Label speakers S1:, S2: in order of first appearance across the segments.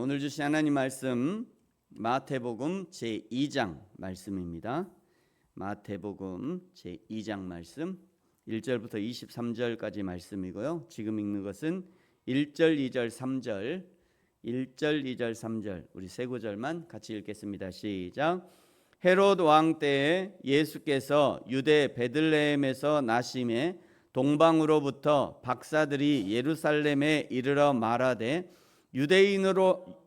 S1: 오늘 주신 하나님 말씀 마태복음 제2장 말씀입니다. 마태복음 제2장 말씀 1절부터 23절까지 말씀이고요. 지금 읽는 것은 1절, 2절, 3절 1절, 2절, 3절 우리 세 구절만 같이 읽겠습니다. 시작. 헤롯 왕 때에 예수께서 유대 베들레헴에서 나심에 동방으로부터 박사들이 예루살렘에 이르러 말하되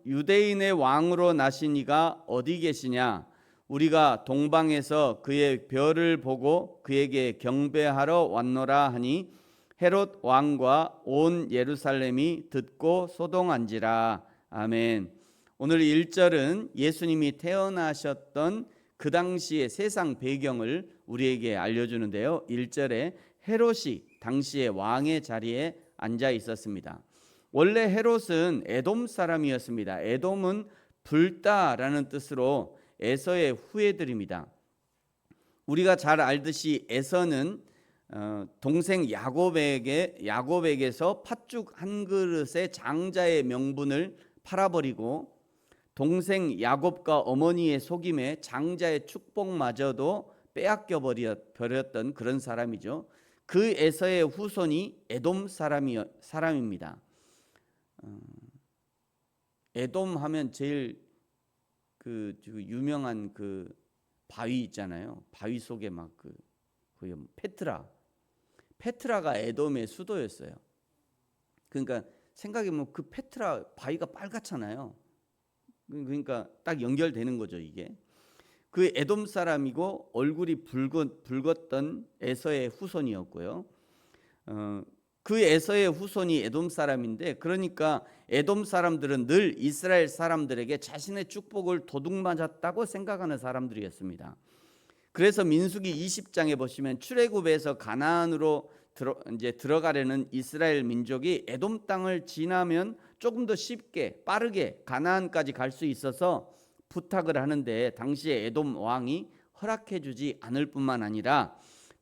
S1: 유대인의 왕으로 나신 이가 어디 계시냐? 우리가 동방에서 그의 별을 보고 그에게 경배하러 왔노라 하니 헤롯 왕과 온 예루살렘이 듣고 소동한지라. 아멘. 오늘 1절은 예수님이 태어나셨던 그 당시의 세상 배경을 우리에게 알려주는데요. 1절에 헤롯이 당시의 왕의 자리에 앉아 있었습니다. 원래 헤롯은 에돔 사람이었습니다. 에돔은 불다라는 뜻으로 에서의 후예들입니다. 우리가 잘 알듯이 에서는 동생 야곱에게서 팥죽 한 그릇의 장자의 명분을 팔아버리고 동생 야곱과 어머니의 속임에 장자의 축복마저도 빼앗겨 버렸던 그런 사람이죠. 그 에서의 후손이 에돔 사람입니다. 에돔 하면 제일 그 유명한 그 바위 있잖아요. 바위 속에 막 페트라가 에돔의 수도였어요. 그러니까 생각해보면 그 페트라 바위가 빨갛잖아요. 그러니까 딱 연결되는 거죠, 이게. 그 에돔 사람이고 얼굴이 붉었던 에서의 후손이었고요. 그 에서의 후손이 에돔 사람인데, 그러니까 에돔 사람들은 늘 이스라엘 사람들에게 자신의 축복을 도둑맞았다고 생각하는 사람들이었습니다. 그래서 민수기 20장에 보시면 출애굽에서 가나안으로 들어가려는 이스라엘 민족이 에돔 땅을 지나면 조금 더 쉽게 빠르게 가나안까지 갈 수 있어서 부탁을 하는데, 당시에 에돔 왕이 허락해 주지 않을 뿐만 아니라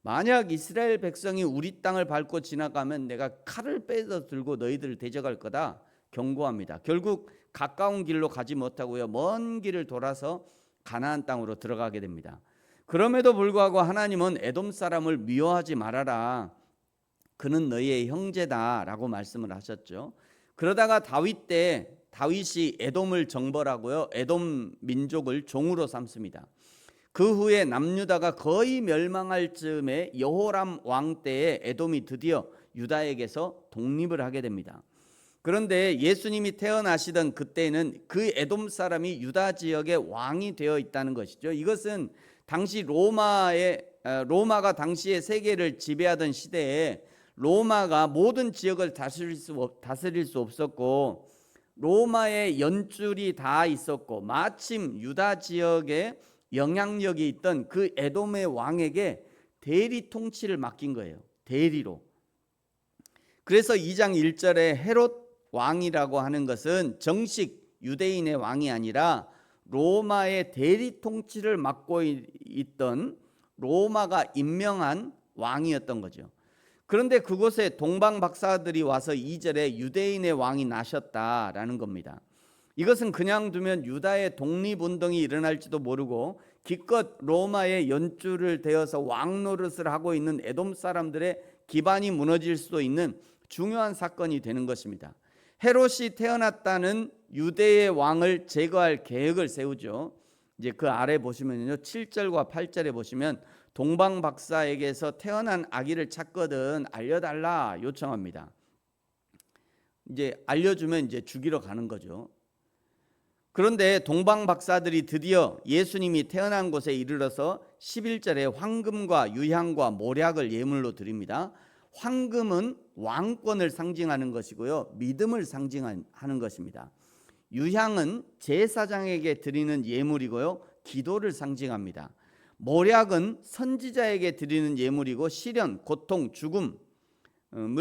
S1: 만약 이스라엘 백성이 우리 땅을 밟고 지나가면 내가 칼을 빼서 들고 너희들을 대적할 거다 경고합니다. 결국 가까운 길로 가지 못하고요, 먼 길을 돌아서 가나안 땅으로 들어가게 됩니다. 그럼에도 불구하고 하나님은 에돔 사람을 미워하지 말아라, 그는 너희의 형제다라고 말씀을 하셨죠. 그러다가 다윗 때 다윗이 에돔을 정벌하고요, 에돔 민족을 종으로 삼습니다. 그 후에 남유다가 거의 멸망할 즈음에 여호람 왕 때에 에돔이 드디어 유다에게서 독립을 하게 됩니다. 그런데 예수님이 태어나시던 그때는 그 에돔 사람이 유다 지역의 왕이 되어 있다는 것이죠. 이것은 당시 로마가 당시의 세계를 지배하던 시대에 로마가 모든 지역을 다스릴 수 없었고, 로마의 연줄이 다 있었고, 마침 유다 지역에 영향력이 있던 그 에돔의 왕에게 대리 통치를 맡긴 거예요. 대리로. 그래서 2장 1절에 헤롯 왕이라고 하는 것은 정식 유대인의 왕이 아니라 로마의 대리 통치를 맡고 있던 로마가 임명한 왕이었던 거죠. 그런데 그곳에 동방 박사들이 와서 2절에 유대인의 왕이 나셨다라는 겁니다. 이것은 그냥 두면 유다의 독립운동이 일어날지도 모르고 기껏 로마의 연줄을 대어서 왕 노릇을 하고 있는 에돔 사람들의 기반이 무너질 수도 있는 중요한 사건이 되는 것입니다. 헤롯이 태어났다는 유대의 왕을 제거할 계획을 세우죠. 이제 그 아래 보시면요, 7절과 8절에 보시면 동방 박사에게서 태어난 아기를 찾거든 알려달라 요청합니다. 이제 알려주면 이제 죽이러 가는 거죠. 그런데 동방 박사들이 드디어 예수님이 태어난 곳에 이르러서 11절에 황금과 유향과 모략을 예물로 드립니다. 황금은 왕권을 상징하는 것이고요, 믿음을 상징하는 것입니다. 유향은 제사장에게 드리는 예물이고요, 기도를 상징합니다. 모략은 선지자에게 드리는 예물이고 시련, 고통, 죽음을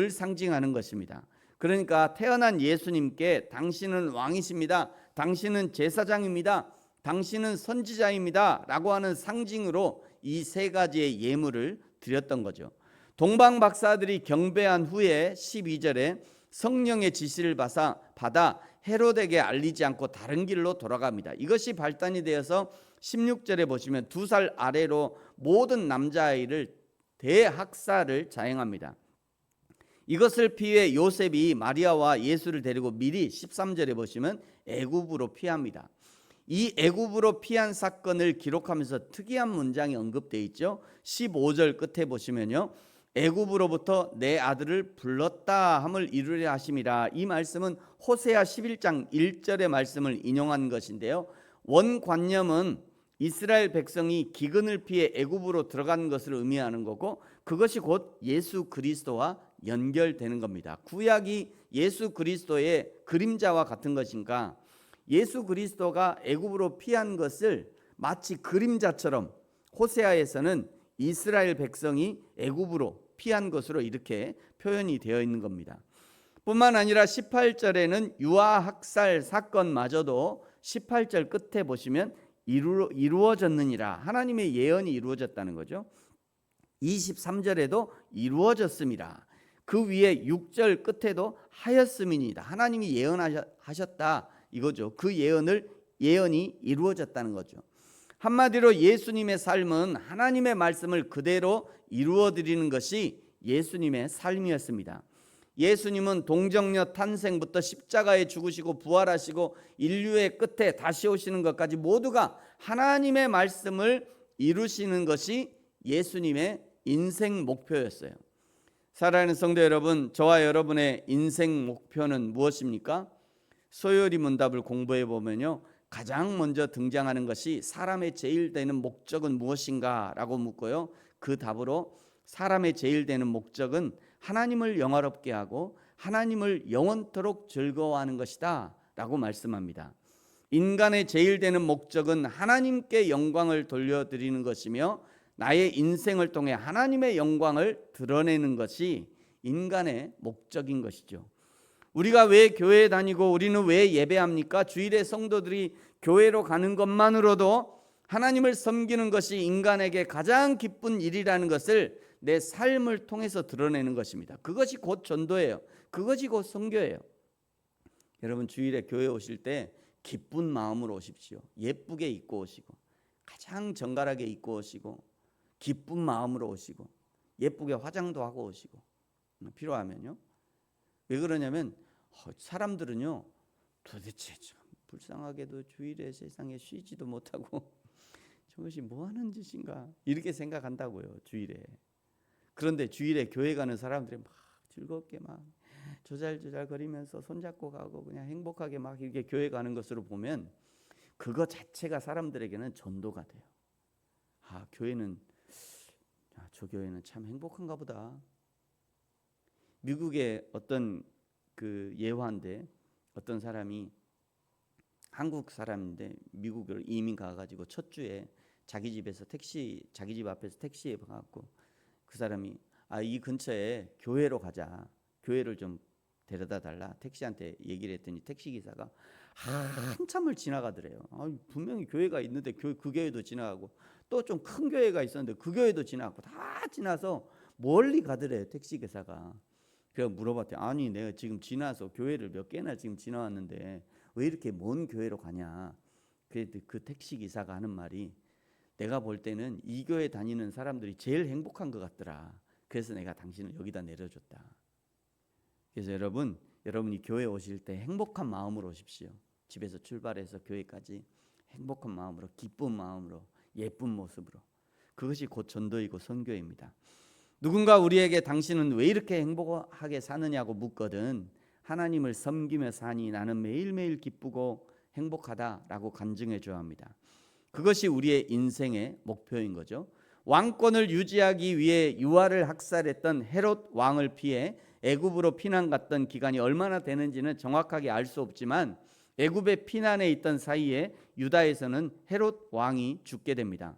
S1: 상징하는 것입니다. 그러니까 태어난 예수님께 당신은 왕이십니다, 당신은 제사장입니다, 당신은 선지자입니다 라고 하는 상징으로 이 세 가지의 예물을 드렸던 거죠. 동방 박사들이 경배한 후에 12절에 성령의 지시를 받아 헤롯에게 알리지 않고 다른 길로 돌아갑니다. 이것이 발단이 되어서 16절에 보시면 2살 아래로 모든 남자아이를 대학살을 자행합니다. 이것을 피해 요셉이 마리아와 예수를 데리고 미리 13절에 보시면 애굽으로 피합니다. 이 애굽으로 피한 사건을 기록하면서 특이한 문장이 언급되어 있죠. 15절 끝에 보시면요, 애굽으로부터 내 아들을 불렀다 함을 이루려 하심이라. 이 말씀은 호세아 11장 1절의 말씀을 인용한 것인데요, 원관념은 이스라엘 백성이 기근을 피해 애굽으로 들어간 것을 의미하는 거고, 그것이 곧 예수 그리스도와 연결되는 겁니다. 구약이 예수 그리스도의 그림자와 같은 것인가? 예수 그리스도가 애굽으로 피한 것을 마치 그림자처럼 호세아에서는 이스라엘 백성이 애굽으로 피한 것으로 이렇게 표현이 되어 있는 겁니다. 뿐만 아니라 18절에는 유아 학살 사건마저도 18절 끝에 보시면 이루어졌느니라, 하나님의 예언이 이루어졌다는 거죠. 23절에도 이루어졌습니다. 그 위에 6절 끝에도 하였음이니이다, 하나님이 예언하셨다 이거죠. 그 예언이 이루어졌다는 거죠. 한마디로 예수님의 삶은 하나님의 말씀을 그대로 이루어드리는 것이 예수님의 삶이었습니다. 예수님은 동정녀 탄생부터 십자가에 죽으시고 부활하시고 인류의 끝에 다시 오시는 것까지 모두가 하나님의 말씀을 이루시는 것이 예수님의 인생 목표였어요. 사랑하는 성도 여러분, 저와 여러분의 인생 목표는 무엇입니까? 소요리 문답을 공부해 보면요, 가장 먼저 등장하는 것이 사람의 제일 되는 목적은 무엇인가 라고 묻고요, 그 답으로 사람의 제일 되는 목적은 하나님을 영화롭게 하고 하나님을 영원토록 즐거워하는 것이다 라고 말씀합니다. 인간의 제일 되는 목적은 하나님께 영광을 돌려드리는 것이며 나의 인생을 통해 하나님의 영광을 드러내는 것이 인간의 목적인 것이죠. 우리가 왜 교회에 다니고 우리는 왜 예배합니까? 주일에 성도들이 교회로 가는 것만으로도 하나님을 섬기는 것이 인간에게 가장 기쁜 일이라는 것을 내 삶을 통해서 드러내는 것입니다. 그것이 곧 전도예요. 그것이 곧 선교예요. 여러분, 주일에 교회 오실 때 기쁜 마음으로 오십시오. 예쁘게 입고 오시고 가장 정갈하게 입고 오시고 기쁜 마음으로 오시고 예쁘게 화장도 하고 오시고, 필요하면요. 왜 그러냐면 사람들은요, 도대체 참 불쌍하게도 주일에 세상에 쉬지도 못하고 저것이 뭐 하는 짓인가 이렇게 생각한다고요, 주일에. 그런데 주일에 교회 가는 사람들이 막 즐겁게 막 조잘조잘 거리면서 손잡고 가고 그냥 행복하게 막 이렇게 교회 가는 것으로 보면 그거 자체가 사람들에게는 전도가 돼요. 아, 교회는, 저 교회는 참 행복한가 보다. 미국의 어떤 그 예화인데, 어떤 사람이 한국 사람인데 미국으로 이민 가가지고 첫 주에 자기 집 앞에서 택시에 가갖고 그 사람이 이 근처에 교회로 가자, 교회를 좀 데려다 달라 택시한테 얘기를 했더니 택시기사가 한참을 지나가더래요. 분명히 교회가 있는데 그 교회도 지나가고 또 좀 큰 교회가 있었는데 그 교회도 지나가고 다 지나서 멀리 가더래요, 택시기사가. 그래서 물어봤더니 아니 내가 지금 지나서 교회를 몇 개나 지금 지나왔는데 왜 이렇게 먼 교회로 가냐. 그래도 그 택시기사가 하는 말이, 내가 볼 때는 이 교회 다니는 사람들이 제일 행복한 것 같더라. 그래서 내가 당신을 여기다 내려줬다. 그래서 여러분이 교회 오실 때 행복한 마음으로 오십시오. 집에서 출발해서 교회까지 행복한 마음으로, 기쁜 마음으로, 예쁜 모습으로. 그것이 곧 전도이고 선교입니다. 누군가 우리에게 당신은 왜 이렇게 행복하게 사느냐고 묻거든 하나님을 섬기며 사니 나는 매일매일 기쁘고 행복하다라고 간증해 줘야 합니다. 그것이 우리의 인생의 목표인 거죠. 왕권을 유지하기 위해 유아를 학살했던 헤롯 왕을 피해 애굽으로 피난 갔던 기간이 얼마나 되는지는 정확하게 알 수 없지만 애굽에 피난해 있던 사이에 유다에서는 헤롯 왕이 죽게 됩니다.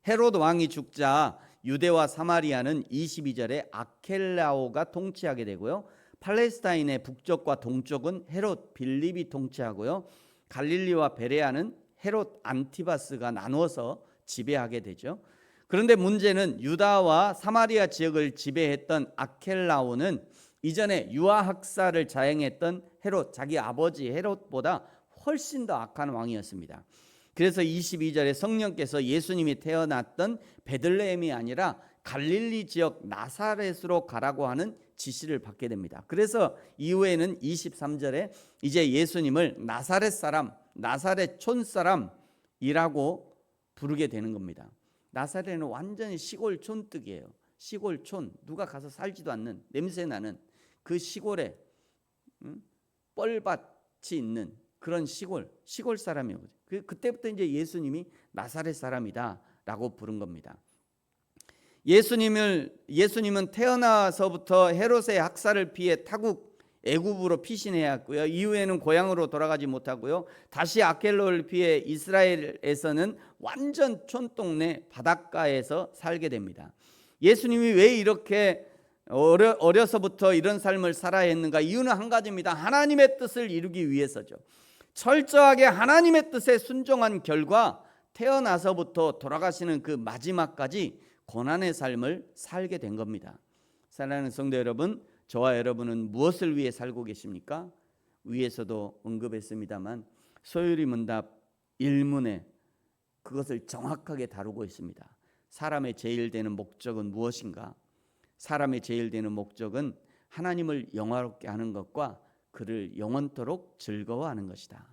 S1: 헤롯 왕이 죽자 유대와 사마리아는 22절에 아켈라오가 통치하게 되고요. 팔레스타인의 북쪽과 동쪽은 헤롯 빌립이 통치하고요. 갈릴리와 베레아는 헤롯 안티바스가 나누어서 지배하게 되죠. 그런데 문제는 유다와 사마리아 지역을 지배했던 아켈라오는 이전에 유아학살을 자행했던 헤롯, 자기 아버지 헤롯보다 훨씬 더 악한 왕이었습니다. 그래서 22절에 성령께서 예수님이 태어났던 베들레헴이 아니라 갈릴리 지역 나사렛으로 가라고 하는 지시를 받게 됩니다. 그래서 이후에는 23절에 이제 예수님을 나사렛 사람, 나사렛 촌 사람이라고 부르게 되는 겁니다. 나사렛은 완전히 시골 촌뜨기예요. 시골 촌, 누가 가서 살지도 않는, 냄새 나는 그 시골에 뻘밭이 있는 그런 시골 사람이에요. 그때부터 이제 예수님이 나사렛 사람이다라고 부른 겁니다. 예수님은 태어나서부터 헤롯의 학살을 피해 타국 애굽으로 피신해야 했고요. 이후에는 고향으로 돌아가지 못하고요. 다시 아켈로를 피해 이스라엘에서는 완전 촌동네 바닷가에서 살게 됩니다. 예수님이 왜 이렇게 어려서부터 이런 삶을 살아야 했는가? 이유는 한 가지입니다. 하나님의 뜻을 이루기 위해서죠. 철저하게 하나님의 뜻에 순종한 결과 태어나서부터 돌아가시는 그 마지막까지 고난의 삶을 살게 된 겁니다. 사랑하는 성도 여러분, 저와 여러분은 무엇을 위해 살고 계십니까? 위에서도 언급했습니다만 소요리 문답 1문에 그것을 정확하게 다루고 있습니다. 사람의 제일 되는 목적은 무엇인가? 사람의 제일 되는 목적은 하나님을 영화롭게 하는 것과 그를 영원토록 즐거워하는 것이다.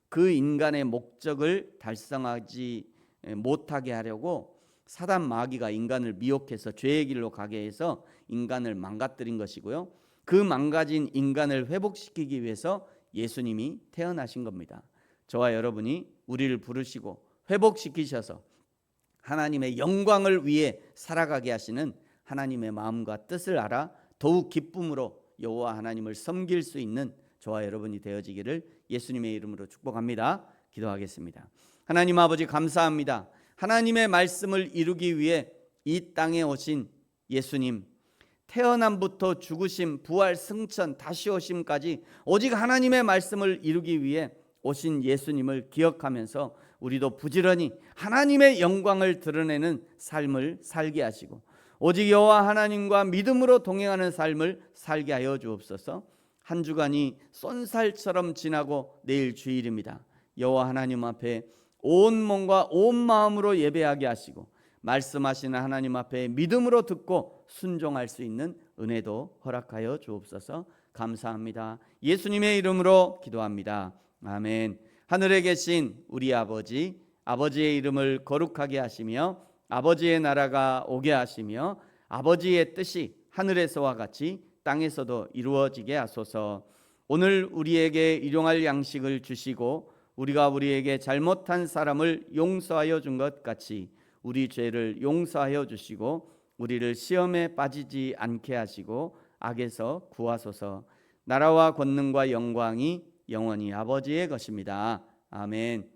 S1: 그 인간의 목적을 달성하지 못하게 하려고 사단 마귀가 인간을 미혹해서 죄의 길로 가게 해서 인간을 망가뜨린 것이고요. 그 망가진 인간을 회복시키기 위해서 예수님이 태어나신 겁니다. 저와 여러분이 우리를 부르시고 회복시키셔서 하나님의 영광을 위해 살아가게 하시는 하나님의 마음과 뜻을 알아 더욱 기쁨으로 여호와 하나님을 섬길 수 있는 저와 여러분이 되어지기를 예수님의 이름으로 축복합니다. 기도하겠습니다. 하나님 아버지 감사합니다. 하나님의 말씀을 이루기 위해 이 땅에 오신 예수님, 태어남부터 죽으심, 부활, 승천, 다시 오심까지 오직 하나님의 말씀을 이루기 위해 오신 예수님을 기억하면서 우리도 부지런히 하나님의 영광을 드러내는 삶을 살게 하시고 오직 여호와 하나님과 믿음으로 동행하는 삶을 살게 하여 주옵소서. 한 주간이 쏜살처럼 지나고 내일 주일입니다. 여호와 하나님 앞에 온 몸과 온 마음으로 예배하게 하시고 말씀하시는 하나님 앞에 믿음으로 듣고 순종할 수 있는 은혜도 허락하여 주옵소서. 감사합니다. 예수님의 이름으로 기도합니다. 아멘. 하늘에 계신 우리 아버지, 아버지의 이름을 거룩하게 하시며 아버지의 나라가 오게 하시며 아버지의 뜻이 하늘에서와 같이 땅에서도 이루어지게 하소서. 오늘 우리에게 일용할 양식을 주시고 우리가 우리에게 잘못한 사람을 용서하여 준 것 같이 우리 죄를 용서하여 주시고 우리를 시험에 빠지지 않게 하시고 악에서 구하소서. 나라와 권능과 영광이 영원히 아버지의 것입니다. 아멘.